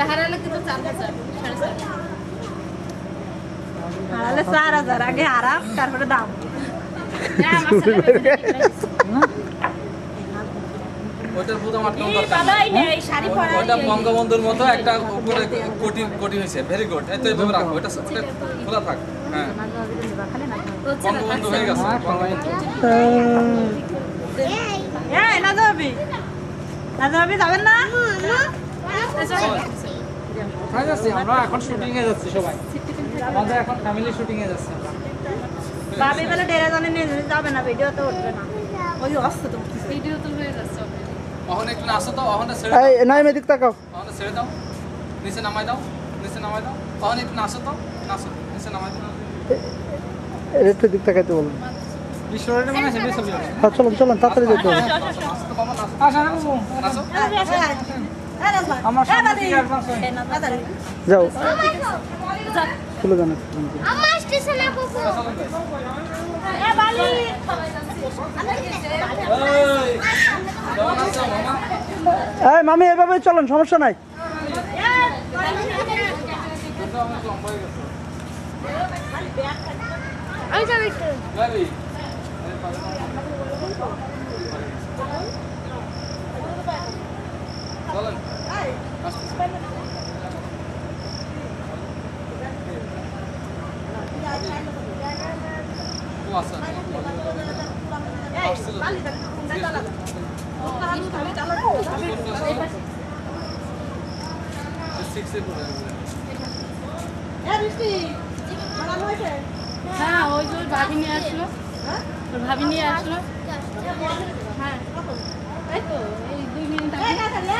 হারালে কিন্তু 4000 হারালে 4000 আগে হারাম তারপরে দাম। ওইটার বুদা মাটকাম দরকার ওইটা বঙ্গবন্ধুর মতো একটা উপরে কোটি হয়েছে ভেরি গুড এই তো এইভাবে রাখো ওইটা খোলা থাক হ্যাঁ বঙ্গবন্ধু হয়ে গেছে এই না যাবি যাবেন না আমরা এখন শুটিং এ যাচ্ছি সবাই আমাদের এখন ফ্যামিলি শুটিং এ যাচ্ছে ভাবি বলে ডেরা জানে নিয়ে যাবে না ভিডিও তো উঠবে না ওই অস্ত তো ভিডিও তো হয়ে যাচ্ছে ওখানে একটু নাচো তো ওখানে ছেড়ে এই নাই মেদিক তাকাও ওখানে ছেড়ে দাও নিচে নামাই দাও ওখানে একটু নাচো তো নাচো নিচে নামাই দাও একটু দিক তাকাইতে বলুন বিশ্বরের মানে হেভি ছবি হবে হ্যাঁ চলুন তাড়াতাড়ি যেতে হবে নাচো তো বাবা নাচো আচ্ছা নাচো আমার সামনে থেকে অ্যাডভান্স হয় যাও চলে যান আম্মা স্টেশনে কুকু এ বালি কেমন আছো মামা এই মামি এভাবে চলুন সমস্যা নাই আমি যাবি যাবি চলেন ও আচ্ছা হ্যাঁ ওই যে ভাবি নিয়ে আসলো ভাবি নিয়ে আসলো হ্যাঁ এই তো এই 2 মিনিট আগে